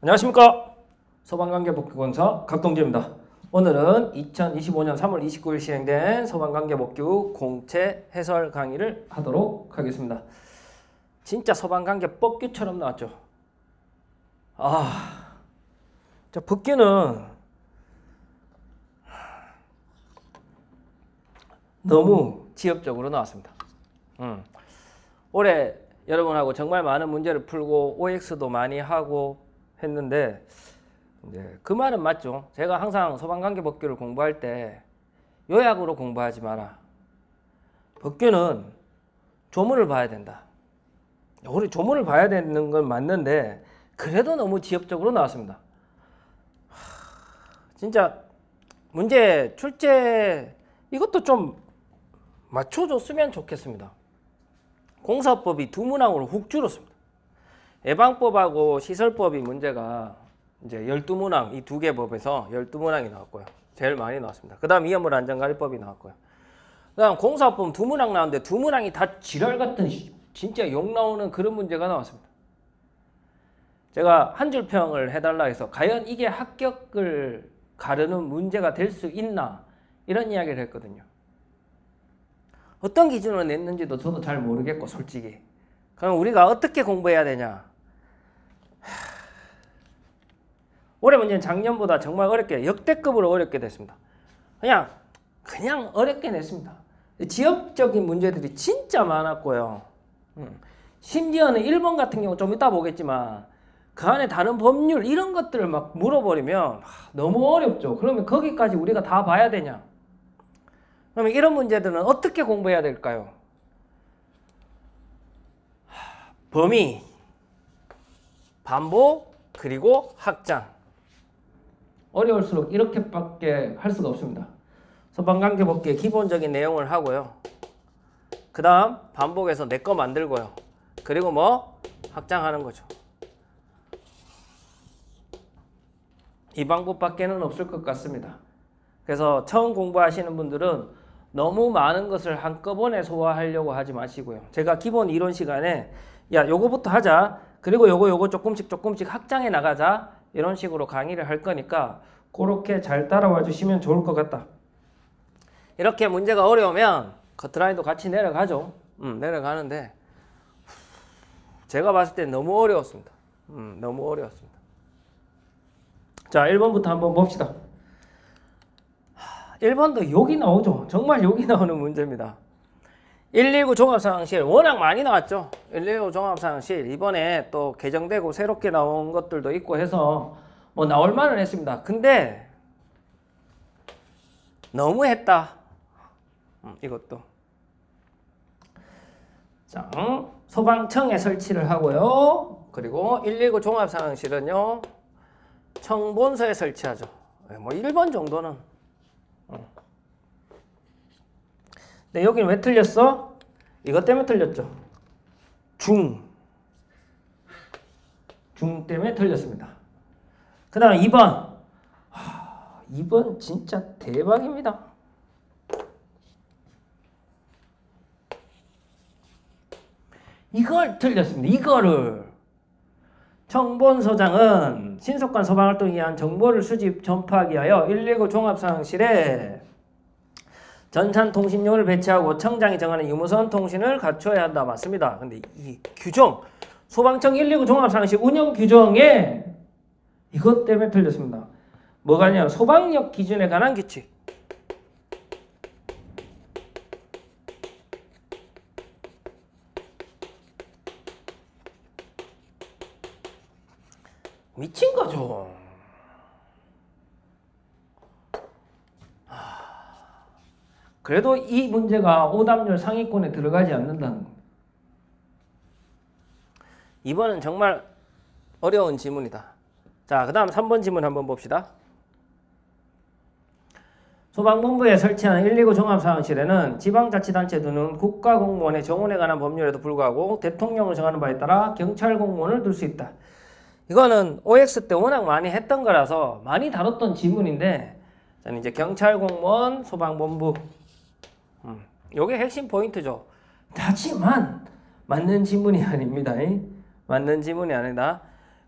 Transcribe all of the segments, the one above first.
안녕하십니까. 소방관계복귀공사 각동재입니다. 오늘은 2025년 3월 29일 시행된 소방관계복귀 공채 해설 강의를 하도록 하겠습니다. 진짜 소방관계법규처럼 나왔죠. 자, 법규는 너무 지엽적으로 나왔습니다. 올해 여러분하고 정말 많은 문제를 풀고 OX도 많이 하고 했는데 이제 그 말은 맞죠. 제가 항상 소방관계법규를 공부할 때 요약으로 공부하지 마라. 법규는 조문을 봐야 된다. 우리 조문을 봐야 되는 건 맞는데 그래도 너무 지엽적으로 나왔습니다. 진짜 문제 출제 이것도 좀 맞춰줬으면 좋겠습니다. 공사법이 두 문항으로 훅 줄었습니다. 예방법하고 시설법이 문제가 이제 12문항, 이 두 개 법에서 12문항이 나왔고요. 제일 많이 나왔습니다. 그 다음 위험물 안전관리법이 나왔고요. 그 다음 공사법 두 문항 나왔는데 두 문항이 다 지랄 같은 진짜 욕 나오는 그런 문제가 나왔습니다. 제가 한 줄 평을 해달라 해서 과연 이게 합격을 가르는 문제가 될 수 있나 이런 이야기를 했거든요. 어떤 기준으로 냈는지도 저도 잘 모르겠고 솔직히. 그럼 우리가 어떻게 공부해야 되냐? 올해 문제는 작년보다 정말 어렵게 역대급으로 어렵게 됐습니다. 그냥 어렵게 냈습니다. 지역적인 문제들이 진짜 많았고요. 심지어는 1번 같은 경우 좀 이따 보겠지만 그 안에 다른 법률 이런 것들을 막 물어버리면 너무 어렵죠. 그러면 거기까지 우리가 다 봐야 되냐? 그러면 이런 문제들은 어떻게 공부해야 될까요? 범위, 반복, 그리고 확장. 어려울수록 이렇게밖에 할 수가 없습니다. 소방관계법규의 기본적인 내용을 하고요. 그 다음 반복해서 내 거 만들고요. 그리고 뭐 확장하는 거죠. 이 방법밖에는 없을 것 같습니다. 그래서 처음 공부하시는 분들은 너무 많은 것을 한꺼번에 소화하려고 하지 마시고요. 제가 기본 이론 시간에 요거부터 하자. 그리고 요거 조금씩 확장해 나가자. 이런 식으로 강의를 할 거니까 그렇게 잘 따라와 주시면 좋을 것 같다. 이렇게 문제가 어려우면 커트라인도 같이 내려가죠. 내려가는데 제가 봤을 때 너무 어려웠습니다. 너무 어려웠습니다. 자, 1번부터 한번 봅시다. 1번도 욕이 나오죠. 정말 욕이 나오는 문제입니다. 119 종합상황실 워낙 많이 나왔죠. 119 종합상황실 이번에 또 개정되고 새롭게 나온 것들도 있고 해서 뭐 나올 만은 했습니다. 근데 너무했다. 이것도. 자, 소방청에 설치를 하고요. 그리고 119 종합상황실은요. 청본소에 설치하죠. 뭐 1번 정도는. 근데 여기는 왜 틀렸어? 이것 때문에 틀렸죠. 중 때문에 틀렸습니다. 그 다음 2번. 2번 진짜 대박입니다. 이걸 틀렸습니다. 이거를. 청본소장은 신속한 소방활동에 의한 정보를 수집, 전파하기 위하여 119 종합상황실에 전산통신용을 배치하고 청장이 정하는 유무선 통신을 갖춰야 한다. 맞습니다. 근데 이 규정, 소방청 119 종합상황실 운영 규정에 이것 때문에 틀렸습니다. 뭐가냐? 소방력 기준에 관한 규칙. 미친 거죠. 그래도 이 문제가 오답률 상위권에 들어가지 않는다는 겁니다. 2번은 정말 어려운 지문이다. 자, 그 다음 3번 지문 한번 봅시다. 소방본부에 설치한 119 종합상황실에는 지방자치단체 등은 국가공무원의 정원에 관한 법률에도 불구하고 대통령을 정하는 바에 따라 경찰공무원을 둘 수 있다. 이거는 OX 때 워낙 많이 했던 거라서 많이 다뤘던 지문인데 저는 이제 경찰공무원, 소방본부 요게 핵심 포인트죠. 하지만 맞는 지문이 아닙니다. 맞는 지문이 아니다.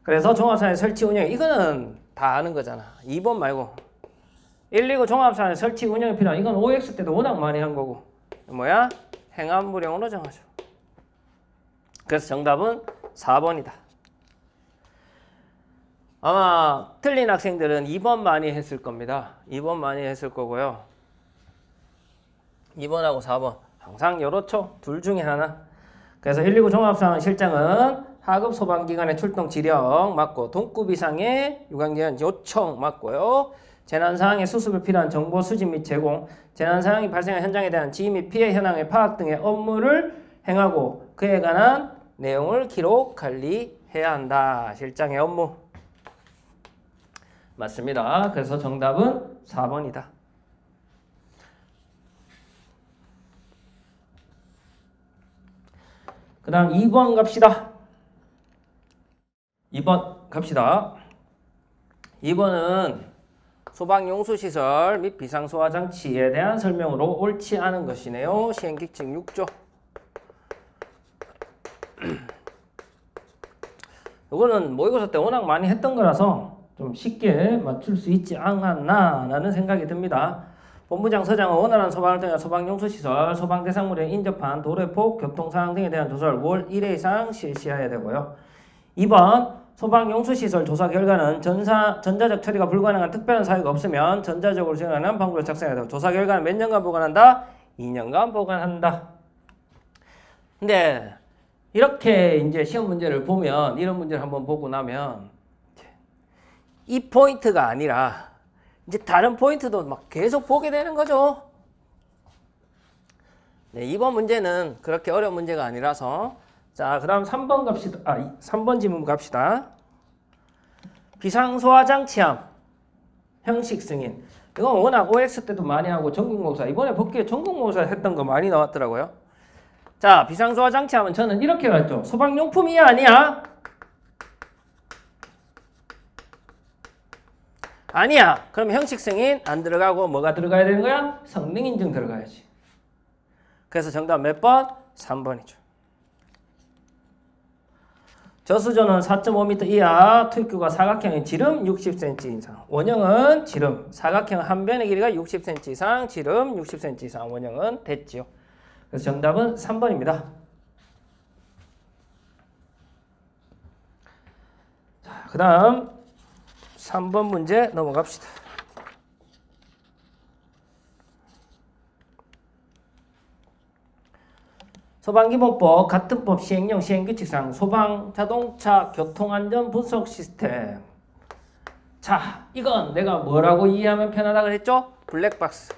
그래서 종합산의 설치 운영 이거는 다 아는 거잖아. 2번 말고 119 종합산의 설치 운영이 필요한 이건 OX 때도 워낙 많이 한 거고 뭐야? 행안부령으로 정하죠. 그래서 정답은 4번이다. 아마 틀린 학생들은 2번 많이 했을 겁니다. 2번 많이 했을 거고요. 2번하고 4번 항상 요렇죠. 둘 중에 하나. 그래서 119 종합상황실장은 하급 소방기관의 출동 지령 맞고 동급 이상의 유관기관 요청 맞고요. 재난상황의 수습에 필요한 정보 수집 및 제공, 재난상황이 발생한 현장에 대한 지휘 및 피해 현황의 파악 등의 업무를 행하고 그에 관한 내용을 기록 관리해야 한다. 실장의 업무. 맞습니다. 그래서 정답은 4번이다. 그 다음 2번 갑시다. 2번 갑시다. 2번은 소방용수시설 및 비상소화장치에 대한 설명으로 옳지 않은 것이네요. 시행규칙 6조. 이거는 모의고사 때 워낙 많이 했던 거라서 좀 쉽게 맞출 수 있지 않았나 라는 생각이 듭니다. 본부장, 서장은 원활한 소방을 통해 소방용수시설, 소방대상물의 인접한 도로의 폭, 교통상황 등에 대한 조사를 월 1회 이상 실시해야 되고요. 2번 소방용수시설 조사 결과는 전자적 처리가 불가능한 특별한 사유가 없으면 전자적으로 진행하는 방법을 작성해야 되고 조사 결과는 몇 년간 보관한다? 2년간 보관한다. 근데 이렇게 이제 시험 문제를 보면 이런 문제를 한번 보고 나면 이 포인트가 아니라 이제 다른 포인트도 막 계속 보게 되는 거죠. 네, 이번 문제는 그렇게 어려운 문제가 아니라서 자, 그 다음 3번 갑시다. 3번 지문 갑시다. 비상소화장치함 형식 승인. 이건 워낙 OX 때도 많이 하고 전국모의고사 이번에 복귀에 전국모의고사 했던 거 많이 나왔더라고요. 자, 비상소화장치함은 저는 이렇게 갔죠. 소방용품이야 아니야? 아니야. 그럼 형식 승인 안 들어가고 뭐가 들어가야 되는 거야? 성능 인증 들어가야지. 그래서 정답 몇 번? 3번이죠. 저수조는 4.5m 이하, 투입구가 사각형인 지름 60cm 이상. 원형은 지름, 사각형 한 변의 길이가 60cm 이상, 지름 60cm 이상. 원형은 됐지요. 그래서 정답은 3번입니다. 자, 그 다음 3번 문제 넘어갑시다. 소방기본법 같은 법 시행령 시행규칙상 소방 자동차 교통안전 분석 시스템. 자, 이건 내가 뭐라고 이해하면 편하다 그랬죠? 블랙박스.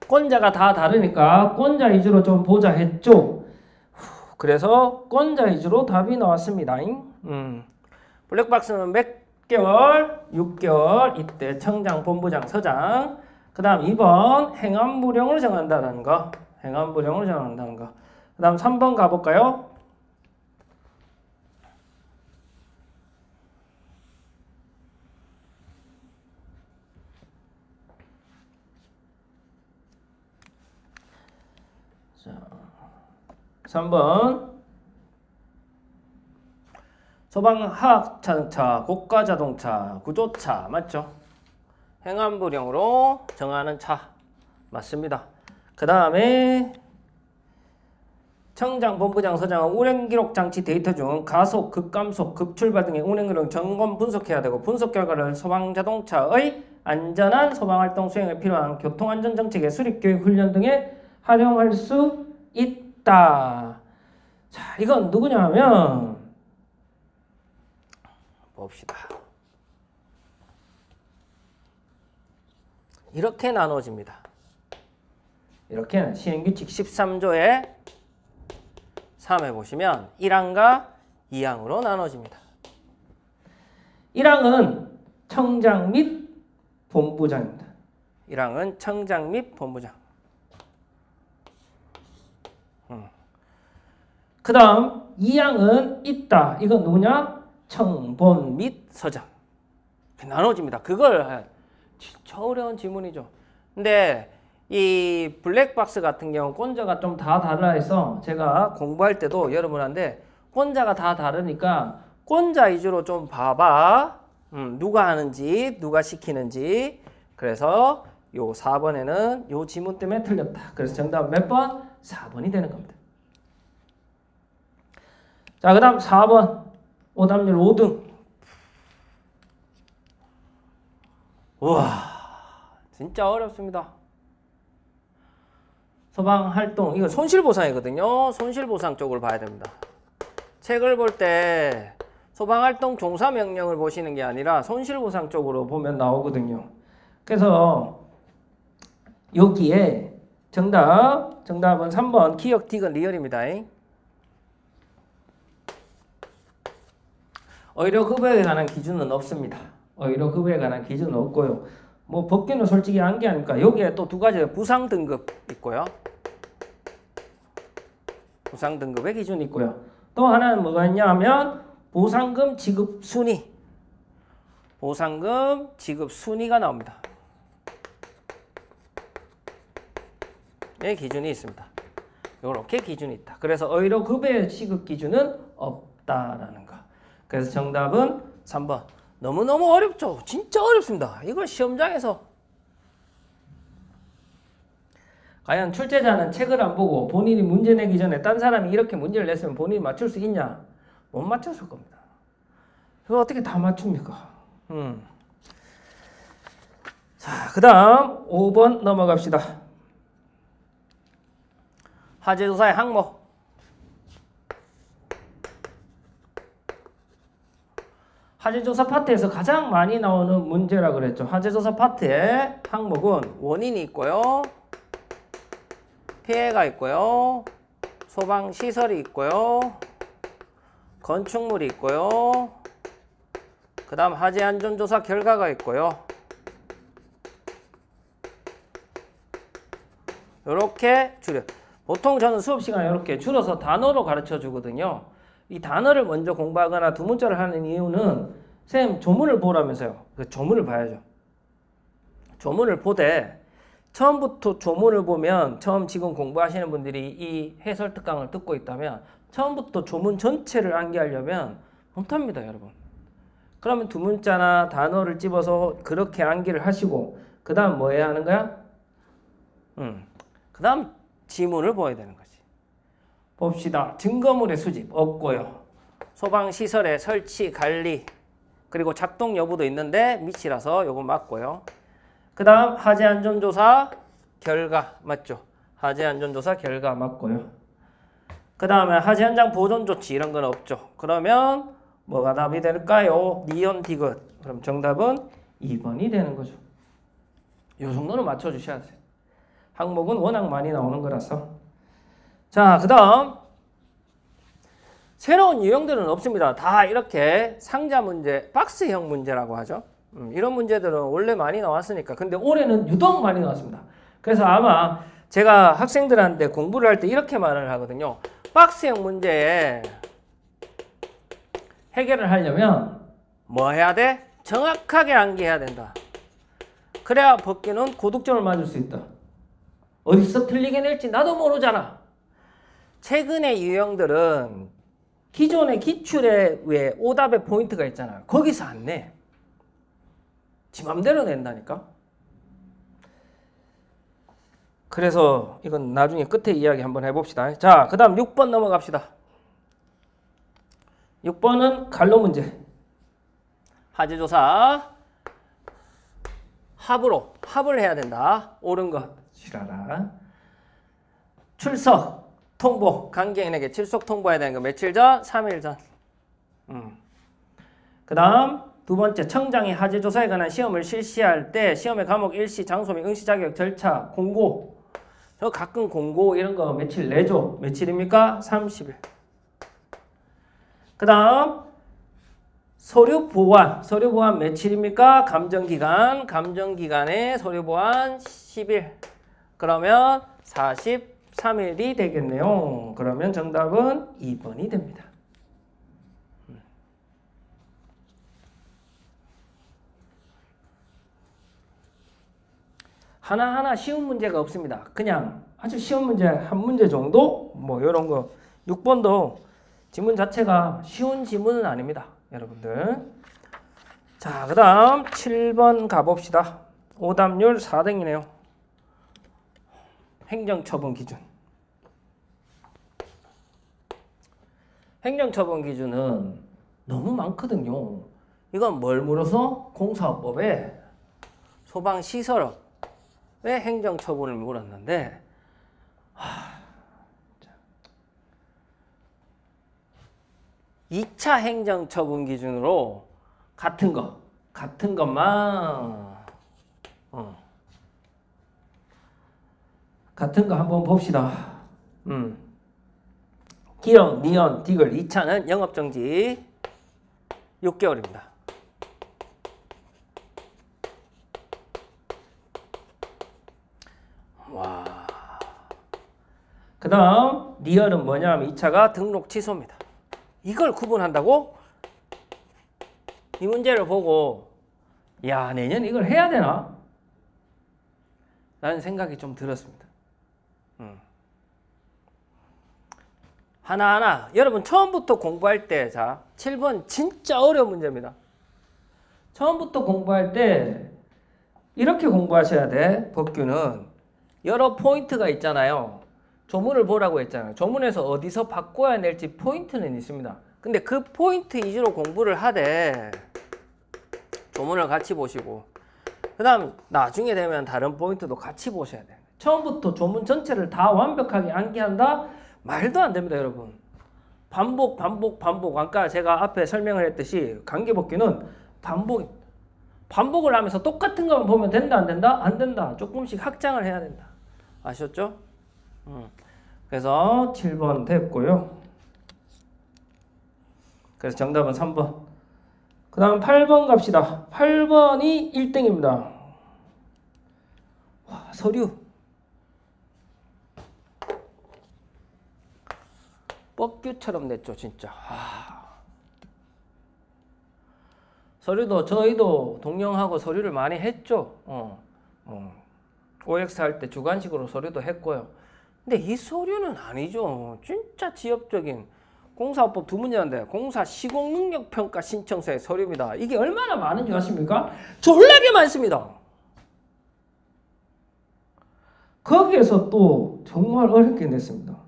권자가 다 다르니까 권자 위주로 좀 보자 했죠. 그래서 권자 위주로 답이 나왔습니다. 블랙박스는 몇 개월? 6개월. 이때 청장, 본부장, 서장. 그 다음 2번 행안부령으로 정한다는 거. 행안부령으로 정한다는 거. 그 다음 3번 가볼까요? 자, 3번 소방하학자동차, 고가자동차, 구조차 맞죠? 행안부령으로 정하는 차 맞습니다. 그 다음에 청장, 본부장, 서장은 운행기록장치 데이터 중 가속, 급감속, 급출발 등의 운행기록 점검 분석해야 되고 분석 결과를 소방자동차의 안전한 소방활동 수행에 필요한 교통안전정책의 수립교육, 훈련 등에 활용할 수 있다. 자, 이건 누구냐 하면 봅시다. 이렇게 나눠집니다. 이렇게 시행규칙 13조에 3에 보시면 1항과 2항으로 나눠집니다. 1항은 청장 및 본부장입니다. 1항은 청장 및 본부장. 그 다음 2항은 있다. 이건 누구냐? 청본 및 서장. 나눠집니다. 그걸 진짜 어려운 지문이죠. 근데 이 블랙박스 같은 경우 권자가 좀 다 달라 해서 제가 공부할 때도 여러분한테 꼰자가 다 다르니까 꼰자 위주로 좀 봐봐. 누가 하는지, 누가 시키는지. 그래서 요 4번에는 요 지문 때문에 틀렸다. 그래서 정답은 몇 번? 4번이 되는 겁니다. 자, 그 다음 4번. 오답률 5등. 우와, 진짜 어렵습니다. 소방활동, 이거 손실보상이거든요. 손실보상 쪽을 봐야 됩니다. 책을 볼 때 소방활동 종사명령을 보시는 게 아니라 손실보상 쪽으로 보면 나오거든요. 그래서 여기에 정답은 3번 기억, 디귿, 리얼입니다. 의료급여에 관한 기준은 없습니다. 의료급여에 관한 기준은 없고요. 뭐 법규는 솔직히 안게 아닙니까? 여기에 또 두 가지 부상 등급 있고요. 부상 등급의 기준이 있고요. 또 하나는 뭐가 있냐 하면 보상금 지급 순위. 보상금 지급 순위가 나옵니다. 의 기준이 있습니다. 이렇게 기준이 있다. 그래서 의료급여 지급 기준은 없다라는 거. 그래서 정답은 3번. 너무너무 어렵죠? 진짜 어렵습니다. 이걸 시험장에서 과연 출제자는 책을 안 보고 본인이 문제 내기 전에 딴 사람이 이렇게 문제를 냈으면 본인이 맞출 수 있냐? 못 맞췄을 겁니다. 이거 어떻게 다 맞춥니까? 자, 그 다음 5번 넘어갑시다. 화재조사의 항목. 화재조사 파트에서 가장 많이 나오는 문제라 그랬죠. 화재조사 파트의 항목은 원인이 있고요. 피해가 있고요. 소방시설이 있고요. 건축물이 있고요. 그 다음 화재안전조사 결과가 있고요. 이렇게 줄여. 보통 저는 수업 시간에 이렇게 줄여서 단어로 가르쳐 주거든요. 이 단어를 먼저 공부하거나 두 문자를 하는 이유는 선생님 조문을 보라면서요. 그 조문을 봐야죠. 조문을 보되 처음부터 조문을 보면 처음 지금 공부하시는 분들이 이 해설 특강을 듣고 있다면 처음부터 조문 전체를 암기하려면 못합니다, 여러분. 그러면 두 문자나 단어를 집어서 그렇게 암기를 하시고 그 다음 뭐 해야 하는 거야? 그 다음 지문을 보아야 되는 거지. 봅시다. 증거물의 수집 없고요. 소방시설의 설치, 관리, 그리고 작동 여부도 있는데 미치라서 요거 맞고요. 그 다음 화재안전조사 결과 맞죠? 화재안전조사 결과 맞고요. 그 다음에 화재현장 보존조치 이런 건 없죠. 그러면 뭐가 답이 될까요? 니온 디귿. 그럼 정답은 2번이 되는 거죠. 요 정도는 맞춰주셔야 돼요. 항목은 워낙 많이 나오는 거라서. 자, 그 다음 새로운 유형들은 없습니다. 다 이렇게 상자 문제, 박스형 문제라고 하죠. 이런 문제들은 원래 많이 나왔으니까. 근데 올해는 유독 많이 나왔습니다. 그래서 아마 제가 학생들한테 공부를 할 때 이렇게 말을 하거든요. 박스형 문제에 해결을 하려면 뭐 해야 돼? 정확하게 암기해야 된다. 그래야 법규는 고득점을 맞을 수 있다. 어디서 틀리게 낼지 나도 모르잖아. 최근의 유형들은 기존의 기출에 왜 오답의 포인트가 있잖아요. 거기서 안 내. 지 맘대로 낸다니까. 그래서 이건 나중에 끝에 이야기 한번 해봅시다. 자, 그 다음 6번 넘어갑시다. 6번은 갈로 문제. 화재조사 합을 해야 된다. 옳은 것 지라라. 출석 통보, 관계인에게 출석 통보해야 되는 거 며칠 전? 3일 전. 그 다음 두 번째, 청장이 화재조사에 관한 시험을 실시할 때 시험의 과목 일시, 장소 및 응시 자격 절차 공고. 저 가끔 공고 이런 거 며칠 내죠. 며칠입니까? 30일. 그 다음 서류 보완 며칠입니까? 감정기간에 서류 보완 10일. 그러면 43일이 되겠네요. 그러면 정답은 2번이 됩니다. 하나하나 쉬운 문제가 없습니다. 그냥 아주 쉬운 문제 한 문제 정도 뭐 이런 거. 6번도 지문 자체가 쉬운 지문은 아닙니다. 여러분들. 자, 그 다음 7번 가봅시다. 오답률 4등이네요. 행정처분 기준. 행정처분 기준은 너무 많거든요. 이건 뭘 물어서? 공사업법에 소방시설업의 행정처분을 물었는데 2차 행정처분 기준으로 같은 것만 같은 거 한번 봅시다. 기영, 니언, 디글 2차는 영업정지 6개월입니다. 와. 그 다음 리얼은 뭐냐면 2차가 등록 취소입니다. 이걸 구분한다고? 이 문제를 보고 야, 내년 이걸 해야 되나? 라는 생각이 좀 들었습니다. 하나하나 여러분 처음부터 공부할 때 자 7번 진짜 어려운 문제입니다. 처음부터 공부할 때 이렇게 공부하셔야 돼. 법규는 여러 포인트가 있잖아요. 조문을 보라고 했잖아요. 조문에서 어디서 바꿔야 될지 포인트는 있습니다. 근데 그 포인트 위주로 공부를 하되 조문을 같이 보시고 그 다음 나중에 되면 다른 포인트도 같이 보셔야 돼요. 처음부터 조문 전체를 다 완벽하게 암기한다? 말도 안 됩니다, 여러분. 반복. 아까 제가 앞에 설명을 했듯이 관계법규는 반복을 하면서 똑같은 것만 보면 된다, 안 된다? 안 된다. 조금씩 확장을 해야 된다. 아셨죠? 그래서 7번 됐고요. 그래서 정답은 3번. 그 다음 8번 갑시다. 8번이 1등입니다. 와, 서류. 뻑규처럼 냈죠, 진짜. 서류도 저희도 동영하고 서류를 많이 했죠. OX 할 때 주관식으로 서류도 했고요. 근데 이 서류는 아니죠. 진짜 지엽적인 공사업법 두 문제인데 공사 시공능력평가 신청서의 서류입니다. 이게 얼마나 많은 줄 아십니까? 졸라게 많습니다. 거기에서 또 정말 어렵게 냈습니다.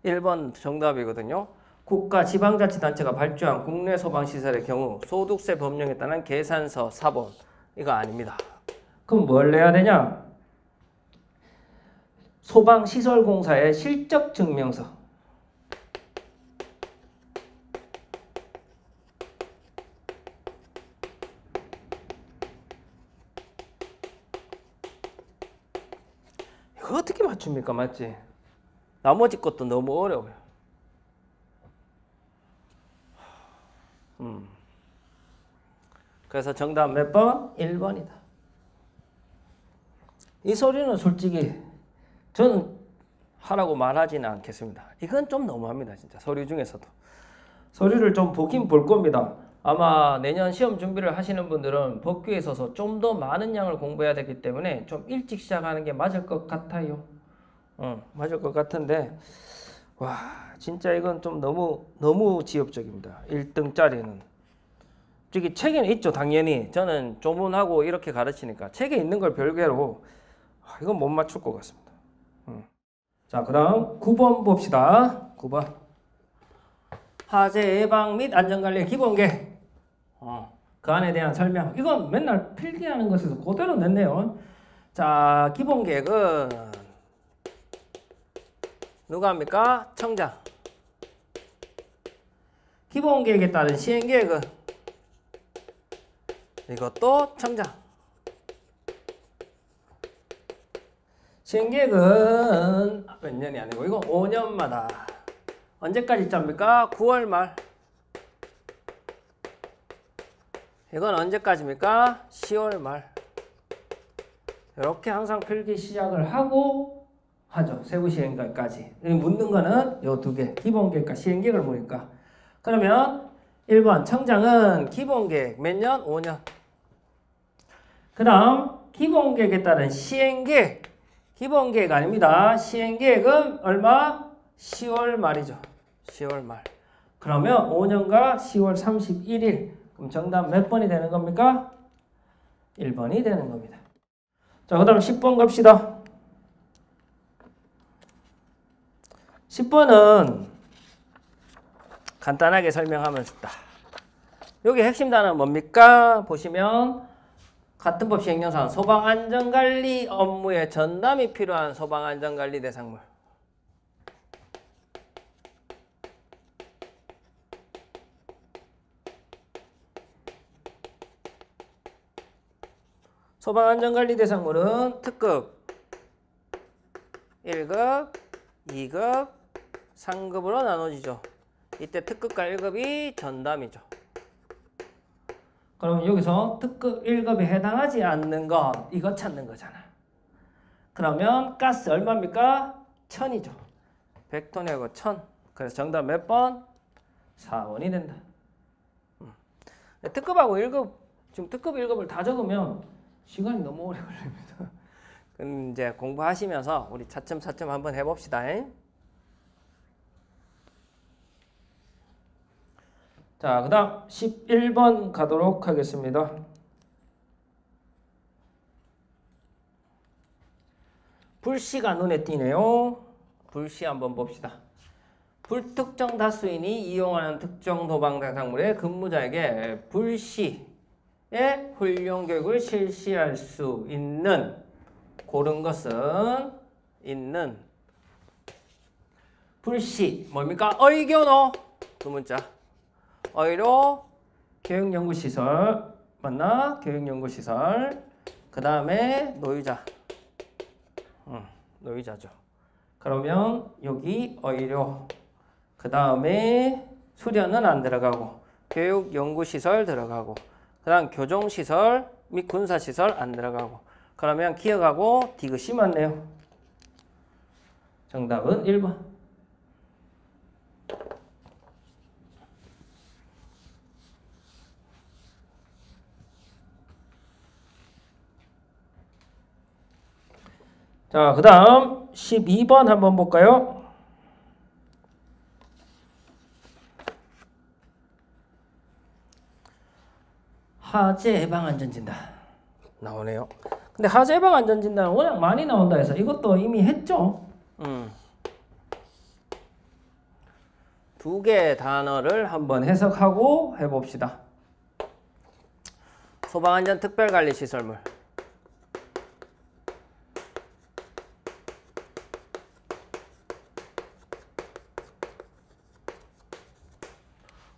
1번 정답이거든요. 국가 지방자치단체가 발주한 국내 소방시설의 경우 소득세 법령에 따른 계산서 사본. 이거 아닙니다. 그럼 뭘 내야 되냐? 소방시설공사의 실적증명서. 이거 어떻게 맞춥니까? 맞지? 나머지 것도 너무 어려워요. 그래서 정답 몇 번? 1번이다. 이 서류는 솔직히 저는 하라고 말하지는 않겠습니다. 이건 좀 너무합니다. 진짜 서류 중에서도. 서류를 좀 보긴 볼 겁니다. 아마 내년 시험 준비를 하시는 분들은 법규에 있어서 좀 더 많은 양을 공부해야 되기 때문에 좀 일찍 시작하는 게 맞을 것 같아요. 맞을 것 같은데 와 진짜 이건 좀 너무 지엽적입니다. 1등짜리는 저기 책에는 있죠. 당연히 저는 조문하고 이렇게 가르치니까 책에 있는 걸 별개로 이건 못 맞출 것 같습니다. 자, 그 다음 9번 봅시다. 9번 하재 예방 및 안전관리의 기본계획. 그 안에 대한 설명. 이건 맨날 필기하는 것에서 그대로 냈네요. 자, 기본계획은 누가 합니까? 청장. 기본계획에 따른 시행계획은 이것도 청장. 시행계획은 몇 년이 아니고 이거 5년마다. 언제까지 짭니까? 9월 말. 이건 언제까지입니까? 10월 말. 이렇게 항상 필기 시작을 하고 하죠. 세부 시행까지. 묻는 거는 요 두 개. 기본계획과 시행계획을 보니까. 그러면 1번 청장은 기본계획 몇 년? 5년. 그 다음 기본계획에 따른 시행계획. 기본계획 아닙니다. 시행계획은 얼마? 10월 말이죠. 10월 말. 그러면 5년과 10월 31일. 그럼 정답 몇 번이 되는 겁니까? 1번이 되는 겁니다. 자, 그 다음 10번 갑시다. 10번은 간단하게 설명하면 좋다. 여기 핵심 단어는 뭡니까? 보시면 같은 법 시행령상 소방안전관리 업무에 전담이 필요한 소방안전관리 대상물. 소방안전관리 대상물은 특급 1급, 2급, 3급으로 나눠지죠. 이때 특급과 1급이 전담이죠. 그러면 여기서 특급 1급에 해당하지 않는 것, 이거 찾는 거잖아. 그러면 가스 얼마입니까? 1000이죠. 100톤에 1000. 그래서 정답 몇 번? 4번이 된다. 특급하고 1급, 지금 특급 1급을 다 적으면 시간이 너무 오래 걸립니다. 그럼 이제 공부하시면서 우리 차츰차츰 한번 해봅시다. 자, 그 다음 11번 가도록 하겠습니다. 불씨가 눈에 띄네요. 불씨 한번 봅시다. 불특정 다수인이 이용하는 특정 도방 대상물의 근무자에게 불씨의 훈련 교육을 실시할 수 있는 고른 것은 있는 불씨 뭡니까? 의견어 두 문자. 의료 교육연구시설 맞나? 교육연구시설. 그 다음에 노유자. 노유자죠. 그러면 여기 의료. 그 다음에 수련은 안 들어가고 교육연구시설 들어가고 그 다음 교정시설 및 군사시설 안 들어가고. 그러면 기억하고 디귿이 맞네요. 정답은 1번. 자, 그 다음 12번 한번 볼까요? 화재 예방안전진단 나오네요. 근데 화재 예방안전진단은 워낙 많이 나온다 해서 이것도 이미 했죠. 두 개의 단어를 한번 해석하고 해봅시다. 소방안전 특별관리시설물.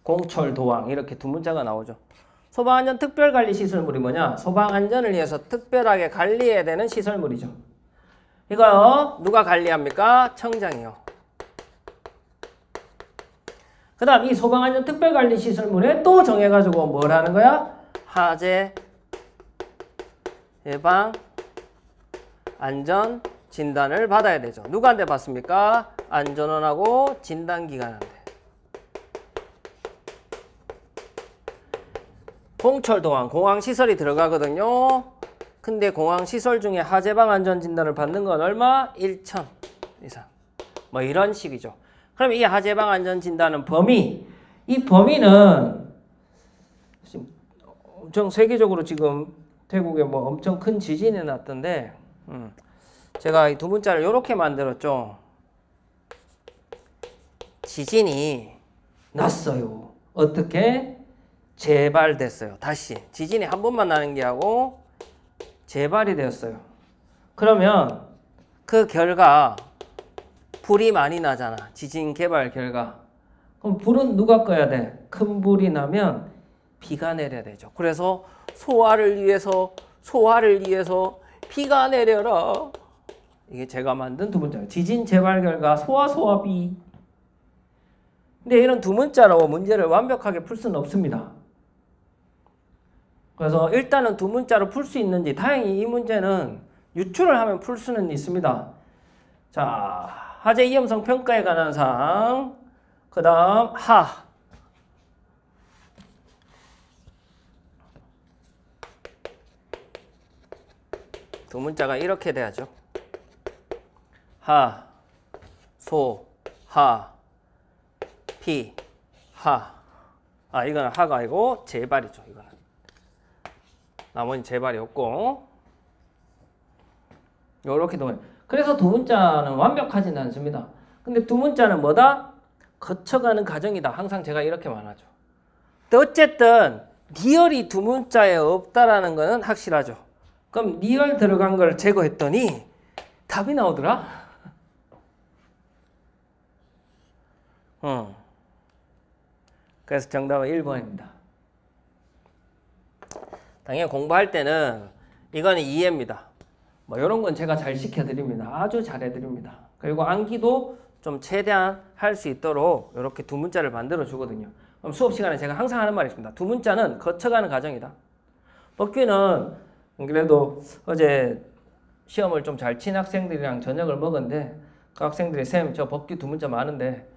공철, 도항 이렇게 두 문자가 나오죠. 소방안전 특별관리시설물이 뭐냐? 소방안전을 위해서 특별하게 관리해야 되는 시설물이죠. 이거 누가 관리합니까? 청장이요. 그 다음 이 소방안전 특별관리시설물에 또 정해가지고 뭘 하는 거야? 화재 예방 안전 진단을 받아야 되죠. 누구한테 받습니까? 안전원하고 진단기관한테. 공철, 도항, 공항시설이 들어가거든요. 근데 공항시설 중에 화재방 안전진단을 받는 건 얼마? 1,000 이상. 뭐 이런 식이죠. 그럼 이 화재방 안전진단은 범위. 이 범위는 지금 엄청 세계적으로 지금 태국에 뭐 엄청 큰 지진이 났던데 제가 이 두 문자를 이렇게 만들었죠. 지진이 났어요. 어떻게? 재발됐어요. 다시 지진이 한 번만 나는 게 하고 재발이 되었어요. 그러면 그 결과 불이 많이 나잖아. 지진 개발 결과. 그럼 불은 누가 꺼야 돼? 큰 불이 나면 비가 내려야 되죠. 그래서 소화를 위해서 비가 내려라. 이게 제가 만든 두 문자예요. 지진 재발 결과 소화비. 근데 이런 두 문자로 문제를 완벽하게 풀 수는 없습니다. 그래서 일단은 두 문자로 풀 수 있는지, 다행히 이 문제는 유출을 하면 풀 수는 있습니다. 자, 화재 위험성 평가에 관한 사항. 그 다음 두 문자가 이렇게 돼야죠. 피, 하. 아, 이거는 하가 아니고 재발이죠. 이거는. 나머지 재발이 없고. 요렇게 두 문자. 그래서 두 문자는 완벽하지는 않습니다. 근데 두 문자는 뭐다? 거쳐가는 과정이다. 항상 제가 이렇게 말하죠. 근데 어쨌든 리얼이 두 문자에 없다라는 거는 확실하죠. 그럼 리얼 들어간 걸 제거했더니 답이 나오더라? 그래서 정답은 1번입니다. 당연히 공부할 때는 이거는 이해입니다. 뭐 이런 건 제가 잘 시켜드립니다. 아주 잘해드립니다. 그리고 암기도 좀 최대한 할 수 있도록 이렇게 두 문자를 만들어 주거든요. 그럼 수업 시간에 제가 항상 하는 말이 있습니다. 두 문자는 거쳐가는 과정이다. 법규는 그래도 어제 시험을 좀 잘 친 학생들이랑 저녁을 먹었는데 그 학생들이 쌤 저 법규 두 문자 많은데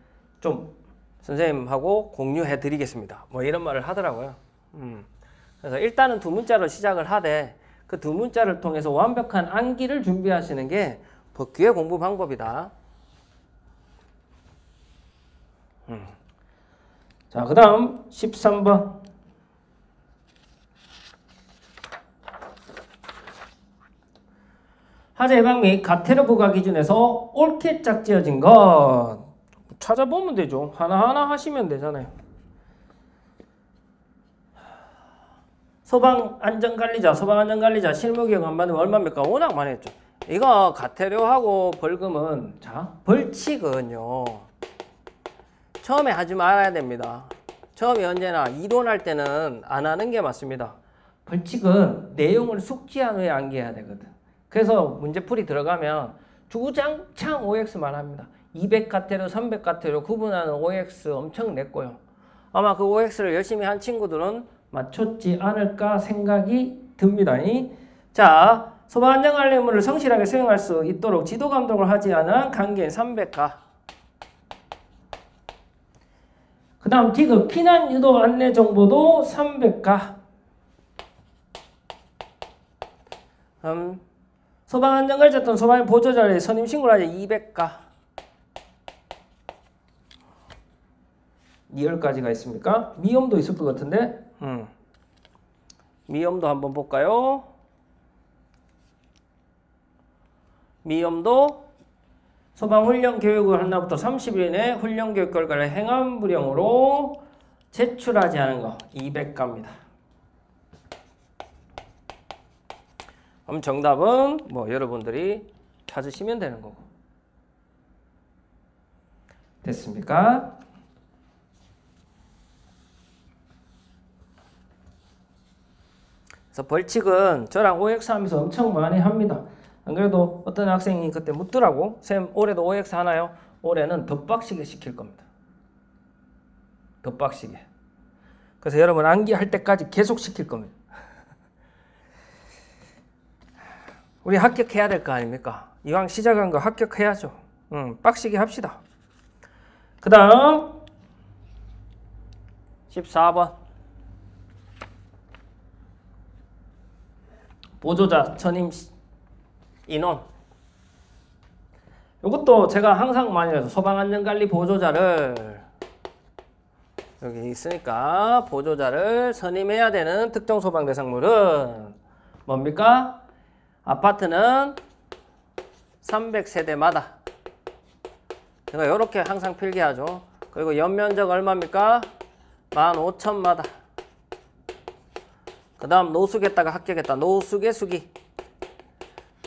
좀 선생님하고 공유해 드리겠습니다. 뭐 이런 말을 하더라고요. 그래서 일단은 두 문자로 시작을 하되 그 두 문자를 통해서 완벽한 암기를 준비하시는 게 법규의 공부 방법이다. 자, 그 다음 13번. 하자 예방 및 가태료 부과 기준에서 옳게 짝지어진 것 찾아보면 되죠. 하나하나 하시면 되잖아요. 소방안전관리자 실무기억 안 받으면 얼마입니까? 워낙 많이 했죠. 이거 가태료하고 벌금은 자 벌칙은요 처음에 하지 말아야 됩니다. 처음에 언제나 이론할 때는 안 하는 게 맞습니다. 벌칙은 내용을 숙지한 후에 암기해야 되거든. 그래서 문제풀이 들어가면 주구장창 OX만 합니다. 200가태료, 300가태료 구분하는 OX 엄청 냈고요. 아마 그 OX를 열심히 한 친구들은 맞췄지 않을까 생각이 듭니다. 자, 소방안전관리 의무를 성실하게 수행할 수 있도록 지도감독을 하지 않은 강개인 300가. 그 다음 T급 피난 유도 안내 정보도 300가. 소방안전관리자 또는 소방의 보조자의 선임 신고를 하지 200가. 2열까지가 있습니까? 미움도 있을 것 같은데. 미움도 한번 볼까요? 미움도 소방훈련 교육을 한 날부터 30일 내에 훈련 교육 결과를 행한 불용으로 제출하지 않은 거 200가입니다. 그럼 정답은 뭐 여러분들이 찾으시면 되는 거고. 됐습니까? 그래서 벌칙은 저랑 OX 하면서 엄청 많이 합니다. 안 그래도 어떤 학생이 그때 묻더라고. 쌤 올해도 OX 하나요? 올해는 더 빡시게 시킬 겁니다. 더 빡시게. 그래서 여러분 암기할 때까지 계속 시킬 겁니다. 우리 합격해야 될 거 아닙니까? 이왕 시작한 거 합격해야죠. 빡시게 합시다. 그 다음 14번 보조자 전임 인원. 이것도 제가 항상 많이 해서 소방안전관리 보조자를 여기 있으니까 보조자를 선임해야 되는 특정 소방 대상물은 뭡니까? 아파트는 300세대마다 제가 이렇게 항상 필기하죠. 그리고 연면적 얼마입니까? 15,000마다. 그 다음 노숙했다가 합격했다. 노숙의 수기.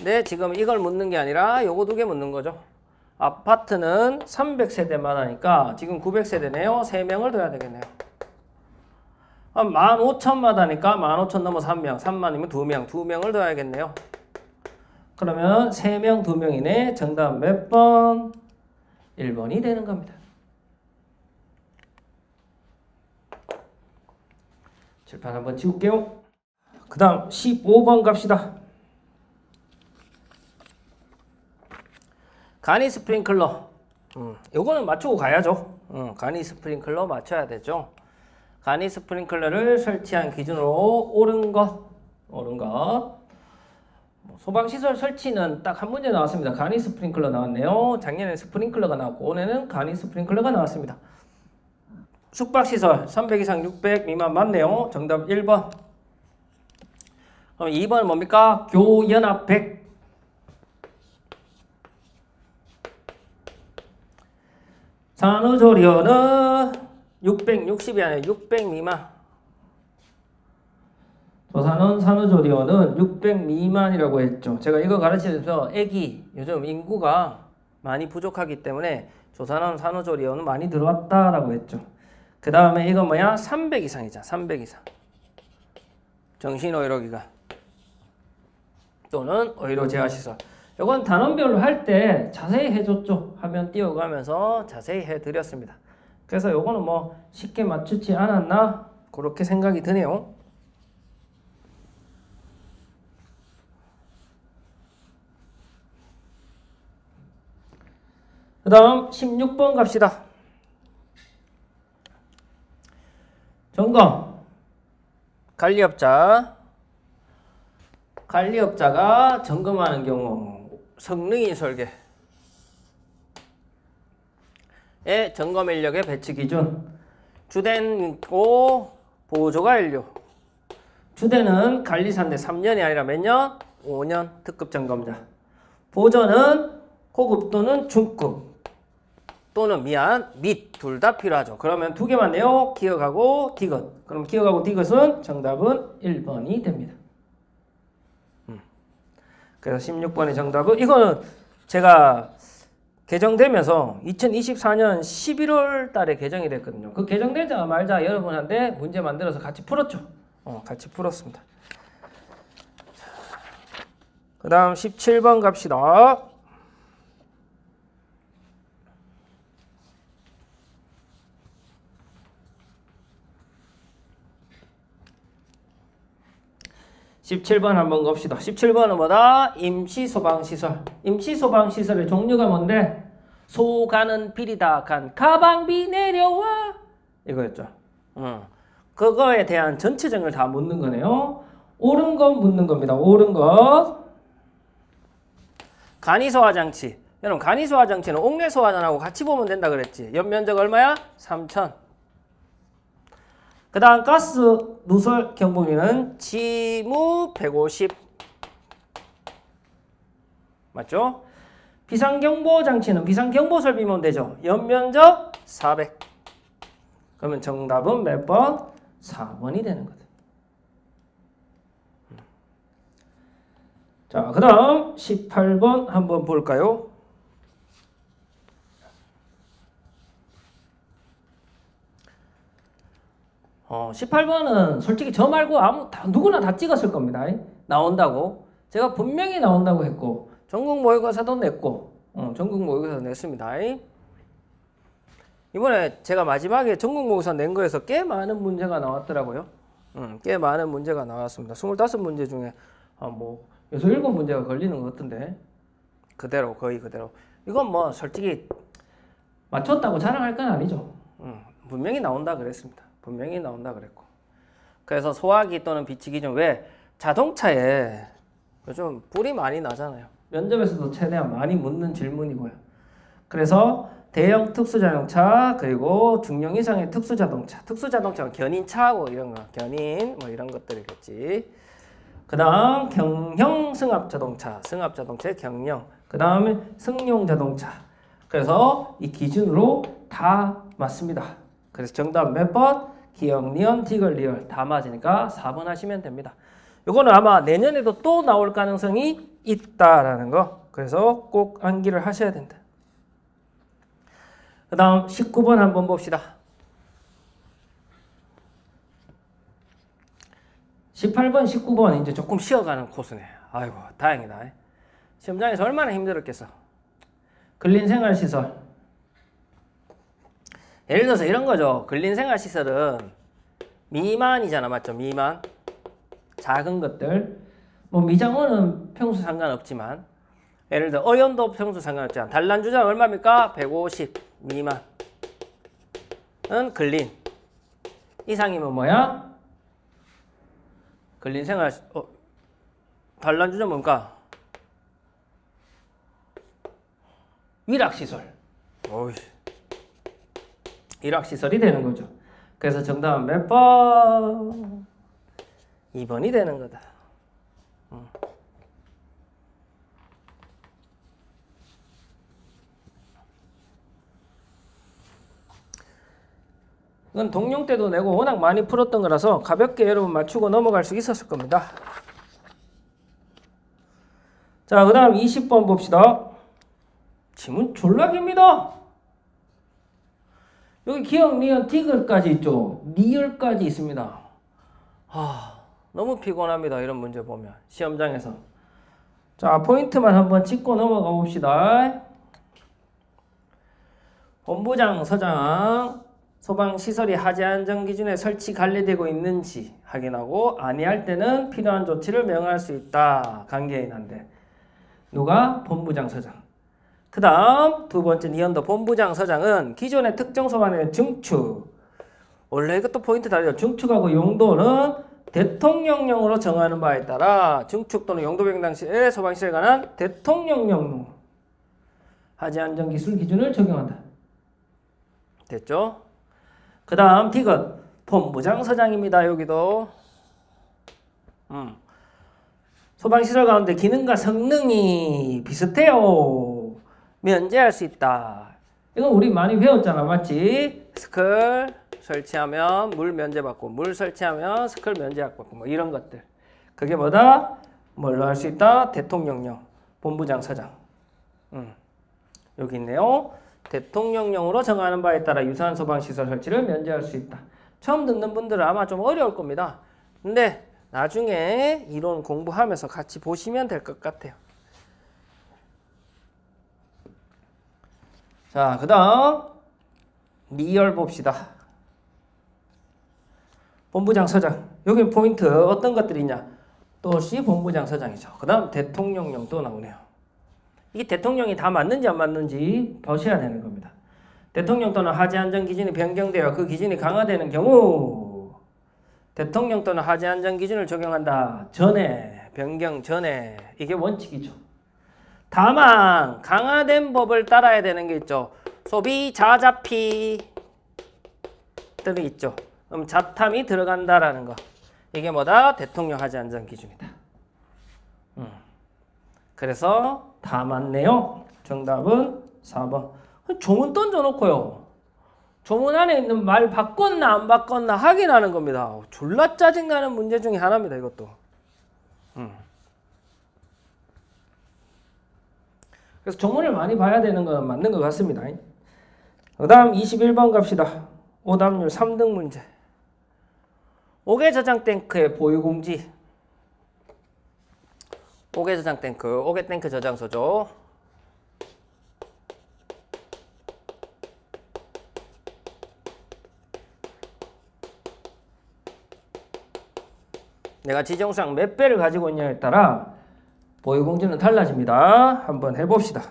네, 지금 이걸 묻는 게 아니라 요거 두 개 묻는 거죠. 아파트는 300세대마다니까 지금 900세대네요. 3명을 둬야 되겠네요. 15,000마다니까 15,000 넘어서 1명, 3만이면 2명, 2명을 둬야겠네요. 그러면 3명, 2명이네. 정답 몇 번? 1번이 되는 겁니다. 칠판 한번 지울게요. 그 다음 15번 갑시다. 간이 스프링클러. 요거는 맞추고 가야죠. 간이 스프링클러 맞춰야 되죠. 간이 스프링클러를 설치한 기준으로 옳은 것. 소방시설 설치는 딱 한 문제 나왔습니다. 간이 스프링클러 나왔네요. 작년에 스프링클러가 나왔고 올해는 간이 스프링클러가 나왔습니다. 숙박시설 300 이상 600 미만 맞네요. 정답 1번. 그럼 2번은 뭡니까? 교연합 100. 산후조리원은 660이 아니라 600 미만. 조산원 산후조리원은 600 미만이라고 했죠. 제가 이거 가르치면서 애기 요즘 인구가 많이 부족하기 때문에 조산원 산후조리원은 많이 들어왔다라고 했죠. 그 다음에 이건 뭐야? 300 이상이잖아. 300 이상. 정신의료기관 또는 의료재활시설. 이건 단원별로 할 때 자세히 해줬죠. 화면 띄워가면서 자세히 해드렸습니다. 그래서 이거는 뭐 쉽게 맞추지 않았나? 그렇게 생각이 드네요. 그 다음 16번 갑시다. 점검. 관리업자가 점검하는 경우 성능인 설계의 점검 인력의 배치 기준. 주된 있고 보조가 인력. 주대는 관리사인데 3년이 아니라 몇 년? 5년 특급 점검자. 보조는 고급 또는 중급 또는 밑 둘 다 필요하죠. 그러면 두 개만 내요. 기억하고 디귿. 그럼 기억하고 디귿은 정답은 1번이 됩니다. 그래서 16번의 정답은 이거는 제가 개정되면서 2024년 11월 달에 개정이 됐거든요. 그 개정되자마자 여러분한테 문제 만들어서 같이 풀었죠. 같이 풀었습니다. 그 다음 17번 갑시다. (17번) 한번 갑시다. 17번은 뭐다? 임시소방시설. 임시소방시설의 종류가 뭔데? 소 가는 비리다 간 가방비 내려와 이거였죠. 그거에 대한 전체적을 다 묻는 거네요. 옳은 것 묻는 겁니다. 옳은 것. 간이소화장치. 여러분 간이소화장치는 옥내소화전하고 같이 보면 된다 그랬지. 연면적 얼마야? 3,000. 그 다음 가스 누설 경보기는 지무 150. 맞죠? 비상경보 장치는 비상경보 설비면 되죠. 연면적 400. 그러면 정답은 몇 번? 4번이 되는 거죠. 자, 그 다음 18번 한번 볼까요? 어, 18번은 솔직히 저 말고 누구나 다 찍었을 겁니다. 나온다고. 제가 분명히 나온다고 했고, 전국 모의고사도 냈고, 전국 모의고사 냈습니다. 이번에 제가 마지막에 전국 모의고사 낸 거에서 꽤 많은 문제가 나왔더라고요. 꽤 많은 문제가 나왔습니다. 25문제 중에, 6, 7문제가 걸리는 것 같은데. 그대로, 거의 그대로. 이건 뭐, 솔직히, 맞췄다고 자랑할 건 아니죠. 분명히 나온다 그랬습니다. 분명히 나온다 그랬고. 그래서 소화기 또는 비치기 중 왜 자동차에 요즘 불이 많이 나잖아요. 면접에서도 최대한 많이 묻는 질문이고요. 그래서 대형 특수자동차 그리고 중형 이상의 특수자동차. 특수자동차가 견인차고 이런 거. 견인 뭐 이런 것들이겠지. 그 다음 경형 승합자동차. 승합자동차의 경형. 그 다음에 승용자동차. 그래서 이 기준으로 다 맞습니다. 그래서 정답 몇 번? 기억, 니은, 디귿, 리을 다 맞으니까 4번 하시면 됩니다. 이거는 아마 내년에도 또 나올 가능성이 있다라는 거. 그래서 꼭 암기를 하셔야 된다. 그 다음 19번 한번 봅시다. 18번, 19번 이제 조금 쉬어가는 코스네. 아이고 다행이다. 시험장에서 얼마나 힘들었겠어. 근린생활시설. 예를 들어서 이런 거죠. 근린생활시설은 미만이잖아. 맞죠? 미만. 작은 것들. 뭐 미장원은 평수 상관없지만 예를 들어 어연도 평수 상관없지만 단란주자 얼마입니까? 150 미만은 근린. 이상이면 뭐야? 근린생활 단란주자 뭔가? 위락시설. 일학시설이 되는 거죠. 그래서 정답은 몇 번? 2번이 되는 거다. 이건 동영 때도 내고 워낙 많이 풀었던 거라서 가볍게 여러분 맞추고 넘어갈 수 있었을 겁니다. 자, 그 다음 20번 봅시다. 지문 졸라깁니다. 여기 기억, 니은, 티글까지 있죠. 리을까지 있습니다. 너무 피곤합니다. 이런 문제 보면 시험장에서. 자, 포인트만 한번 찍고 넘어가 봅시다. 본부장, 서장, 소방시설이 하지 안전 기준에 설치 관리되고 있는지 확인하고 아니할 때는 필요한 조치를 명할 수 있다. 관계인한테. 누가? 본부장, 서장. 그 다음 두 번째 니은도 본부장, 서장은 기존의 특정 소방의 중축. 원래 이것도 포인트 다르죠. 중축하고 용도는 대통령령으로 정하는 바에 따라 중축 또는 용도 변경 당시에 소방시설에 관한 대통령령 하지 안전 기술 기준을 적용한다. 됐죠? 그 다음 디귿 본부장, 서장입니다. 여기도 소방시설 가운데 기능과 성능이 비슷해요. 면제할 수 있다. 이건 우리 많이 배웠잖아. 맞지? 스클 설치하면 물 면제받고 물 설치하면 스클 면제받고 뭐 이런 것들. 그게 뭐다? 뭘로 할 수 있다? 대통령령. 본부장, 서장. 여기 있네요. 대통령령으로 정하는 바에 따라 유사한 소방시설 설치를 면제할 수 있다. 처음 듣는 분들은 아마 좀 어려울 겁니다. 근데 나중에 이론 공부하면서 같이 보시면 될 것 같아요. 자, 그 다음 리얼 봅시다. 본부장, 서장. 여기 포인트 어떤 것들이 있냐? 또시 본부장, 서장이죠. 그 다음 대통령령 또 나오네요. 이게 대통령이 다 맞는지 안 맞는지 보셔야 되는 겁니다. 대통령 또는 하지 안전 기준이 변경되어 그 기준이 강화되는 경우 대통령 또는 하지 안전 기준을 적용한다. 전에, 변경 전에. 이게 원칙이죠. 다만 강화된 법을 따라야 되는 게 있죠. 소비 자자피 들이 있죠. 그럼 자탐이 들어간다라는 거. 이게 뭐다? 대통령 하지 안전 기준이다. 그래서 다 맞네요. 정답은 4번. 조문 던져놓고요. 조문 안에 있는 말 바꿨나 안 바꿨나 확인하는 겁니다. 졸라 짜증나는 문제 중에 하나입니다. 이것도. 그래서 조문을 많이 봐야 되는 건 맞는 것 같습니다. 그 다음 21번 갑시다. 오답률 3등 문제. 옥외 저장 탱크의 보유공지. 옥외 저장 탱크, 옥외 탱크 저장소죠. 내가 지정상 몇 배를 가지고 있냐에 따라 보유공지는 달라집니다. 한번 해봅시다.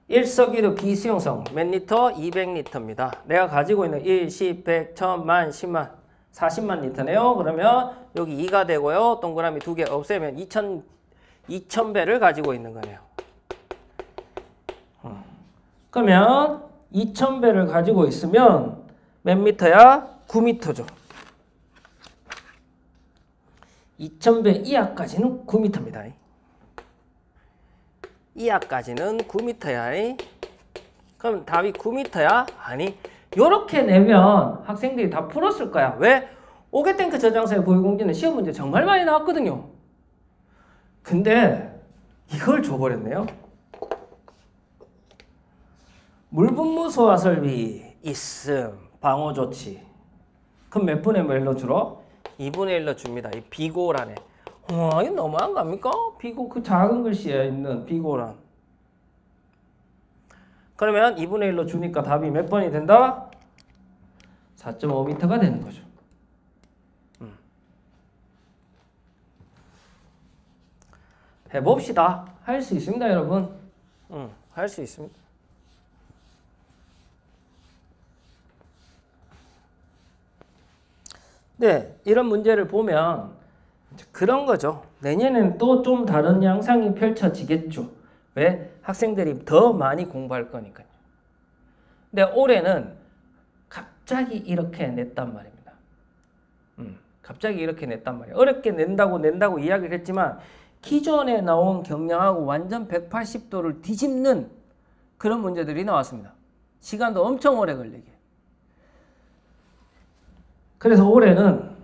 1석유류 비수용성 몇 리터? 200리터입니다. 내가 가지고 있는 1, 10, 100, 1000만, 10만, 40만 리터네요. 그러면 여기 2가 되고요. 동그라미 2개 없애면 2000배를 가지고 있는 거네요. 그러면 2000배를 가지고 있으면 몇 미터야? 9미터죠. 2000배 이하까지는 9m입니다. 이하까지는 9m야. 그럼 답이 9m야? 아니, 요렇게 내면 학생들이 다 풀었을 거야. 왜? 옥외탱크 저장소의 보유공지는 시험 문제 정말 많이 나왔거든요. 근데 이걸 줘버렸네요. 물분무 소화 설비 있음, 방호조치. 그럼 몇 분의 몇로 줄어? 2분의 1로 줍니다. 이 비고란에. 와, 이거 너무한 거 아닙니까? 비고, 그 작은 글씨에 있는 비고란. 그러면 2분의 1로 주니까 답이 몇 번이 된다? 4.5m가 되는 거죠. 해봅시다. 할 수 있습니다, 여러분. 할 수 있습니다. 네, 이런 문제를 보면 그런 거죠. 내년에는 또 좀 다른 양상이 펼쳐지겠죠. 왜? 학생들이 더 많이 공부할 거니까요. 근데 올해는 갑자기 이렇게 냈단 말입니다. 갑자기 이렇게 냈단 말이에요. 어렵게 낸다고 이야기를 했지만 기존에 나온 경량하고 완전 180도를 뒤집는 그런 문제들이 나왔습니다. 시간도 엄청 오래 걸리게. 그래서 올해는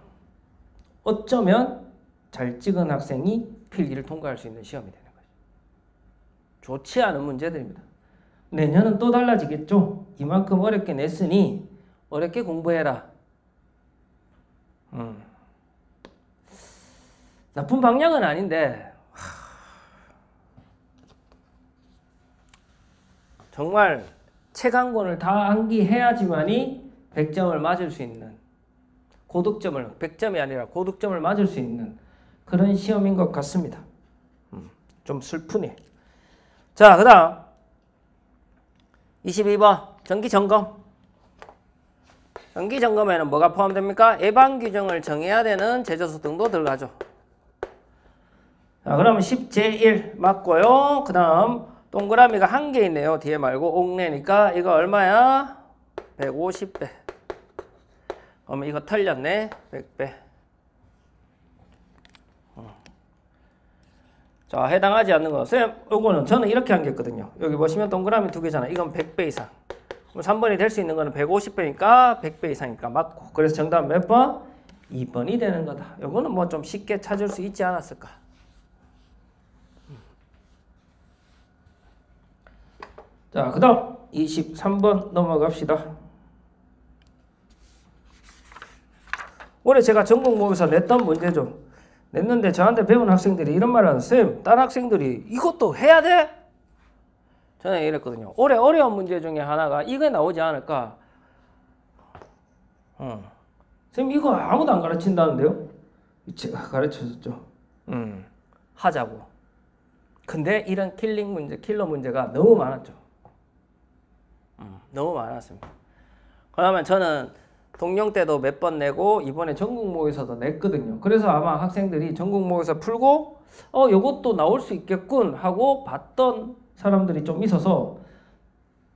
어쩌면 잘 찍은 학생이 필기를 통과할 수 있는 시험이 되는 거죠. 좋지 않은 문제들입니다. 내년은 또 달라지겠죠. 이만큼 어렵게 냈으니 어렵게 공부해라. 나쁜 방향은 아닌데 정말 책 한 권을 다 암기해야지만이 100점을 맞을 수 있는 고득점을 100점이 아니라 고득점을 맞을 수 있는 그런 시험인 것 같습니다. 좀 슬프네. 자, 그 다음 22번 정기점검. 정기점검에는 뭐가 포함됩니까? 예방규정을 정해야 되는 제조소 등도 들어가죠. 자, 그러면 10제1 맞고요. 그 다음 동그라미가 한 개 있네요. 뒤에 말고 옥내니까 이거 얼마야? 150배. 그러면 이거 틀렸네. 100배. 자, 해당하지 않는 거. 쌤, 요거는 저는 이렇게 안겼거든요. 여기 보시면 동그라미 두 개잖아. 이건 100배 이상. 그럼 3번이 될 수 있는 거는 150배니까 100배 이상이니까 맞고. 그래서 정답은 몇 번? 2번이 되는 거다. 요거는 뭐 좀 쉽게 찾을 수 있지 않았을까. 자, 그 다음 23번 넘어갑시다. 올해 제가 전국 모의고사 냈던 문제죠. 냈는데 저한테 배운 학생들이 이런 말을 하는, 쌤, 다른 학생들이 이것도 해야 돼? 저는 이랬거든요. 올해 어려운 문제 중에 하나가 이게 나오지 않을까? 쌤, 이거 아무도 안 가르친다는데요? 제가 가르쳐줬죠. 하자고. 근데 이런 킬러 문제가 너무 많았죠. 너무 많았습니다. 그러면 저는 동영 때도 몇 번 내고 이번에 전국 모의고사도 냈거든요. 그래서 아마 학생들이 전국 모의고사 풀고 요것도 나올 수 있겠군 하고 봤던 사람들이 좀 있어서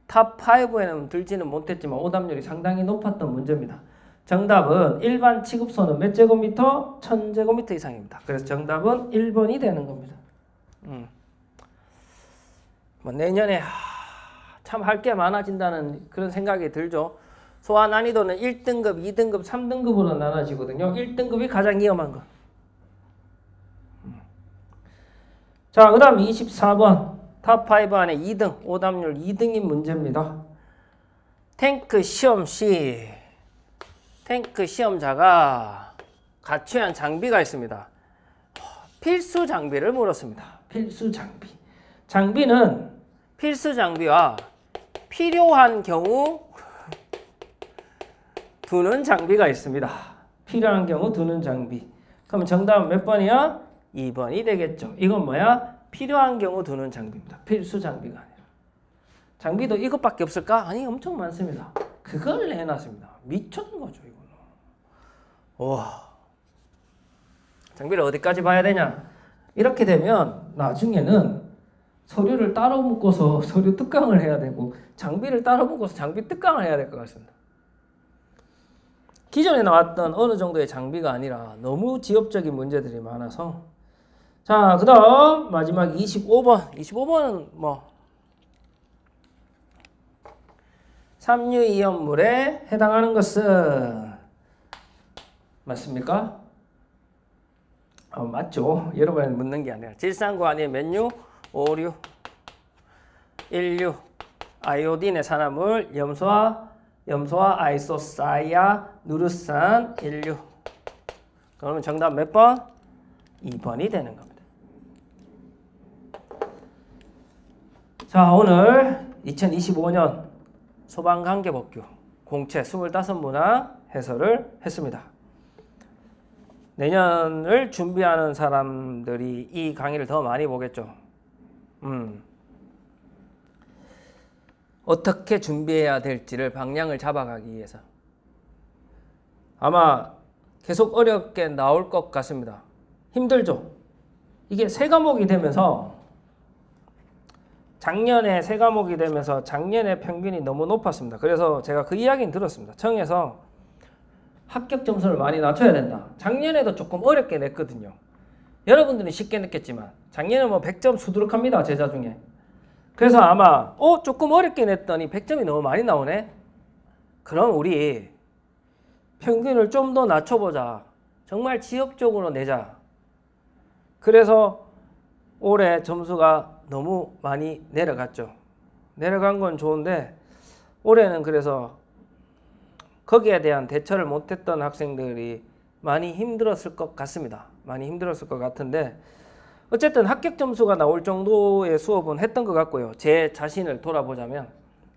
탑 5에는 들지는 못했지만 오답률이 상당히 높았던 문제입니다. 정답은 일반 취급소는 몇 제곱미터? 1000제곱미터 이상입니다. 그래서 정답은 1번이 되는 겁니다. 뭐 내년에 참 할 게 많아진다는 그런 생각이 들죠. 소화 난이도는 1등급, 2등급, 3등급으로 나눠지거든요. 1등급이 가장 위험한 거. 자, 그 다음 24번 탑5 안에 2등, 오답률 2등인 문제입니다. 탱크 시험 시 탱크 시험자가 갖춰야 한 장비가 있습니다. 필수 장비를 물었습니다. 필수 장비. 장비는 필수 장비와 필요한 경우 두는 장비가 있습니다. 필요한 경우 두는 장비. 그럼 정답은 몇 번이야? 2번이 되겠죠. 이건 뭐야? 필요한 경우 두는 장비입니다. 필수 장비가 아니라. 장비도 이것밖에 없을까? 아니, 엄청 많습니다. 그걸 내놨습니다. 미쳤는 거죠, 이거는. 와. 장비를 어디까지 봐야 되냐? 이렇게 되면 나중에는 서류를 따로 묶어서 서류 특강을 해야 되고 장비를 따로 묶어서 장비 특강을 해야 될 것 같습니다. 기존에 나왔던 어느 정도의 장비가 아니라 너무 지엽적인 문제들이 많아서. 자, 그 다음 마지막 25번. 25번은 뭐 삼류이온물에 해당하는 것은 맞습니까? 맞죠. 여러분이 묻는 게 아니라 질산고 아니면 몇류? 5류, 1류, 아이오딘의 산화물, 염소와 아이소사이아, 누르산, 1류. 그러면 정답 몇 번? 2번이 되는 겁니다. 자, 오늘 2025년 소방관계법규 공채 25문항 해설을 했습니다. 내년을 준비하는 사람들이 이 강의를 더 많이 보겠죠. 어떻게 준비해야 될지를 방향을 잡아가기 위해서 아마 계속 어렵게 나올 것 같습니다. 힘들죠. 이게 세 과목이 되면서 작년에 세 과목이 되면서 작년에 평균이 너무 높았습니다. 그래서 제가 그 이야기는 들었습니다. 청에서 합격 점수를 많이 낮춰야 된다. 작년에도 조금 어렵게 냈거든요. 여러분들은 쉽게 냈겠지만 작년에 뭐 100점 수두룩합니다. 제자 중에. 그래서 아마 조금 어렵게 냈더니 100점이 너무 많이 나오네. 그럼 우리 평균을 좀 더 낮춰보자. 정말 지엽적으로 내자. 그래서 올해 점수가 너무 많이 내려갔죠. 내려간 건 좋은데 올해는 그래서 거기에 대한 대처를 못했던 학생들이 많이 힘들었을 것 같습니다. 많이 힘들었을 것 같은데 어쨌든 합격 점수가 나올 정도의 수업은 했던 것 같고요. 제 자신을 돌아보자면.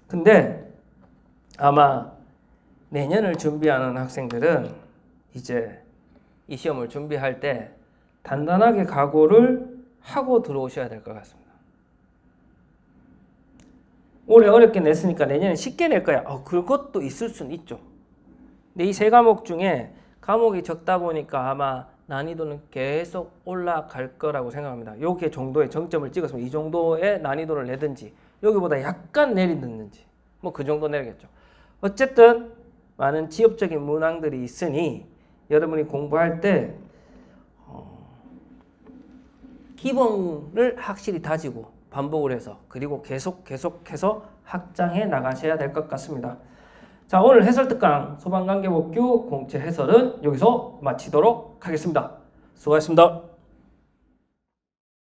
근데 아마 내년을 준비하는 학생들은 이제 이 시험을 준비할 때 단단하게 각오를 하고 들어오셔야 될 것 같습니다. 올해 어렵게 냈으니까 내년에 쉽게 낼 거야. 그것도 있을 수는 있죠. 근데 이 세 과목 중에 과목이 적다 보니까 아마 난이도는 계속 올라갈 거라고 생각합니다. 요게 정도의 정점을 찍었으면 이 정도의 난이도를 내든지 여기보다 약간 내리든지 뭐 그 정도 내리겠죠. 어쨌든 많은 지엽적인 문항들이 있으니 여러분이 공부할 때 기본을 확실히 다지고 반복을 해서 그리고 계속해서 확장해 나가셔야 될 것 같습니다. 자, 오늘 해설특강 소방관계법규 공채 해설은 여기서 마치도록 하겠습니다. 수고하셨습니다.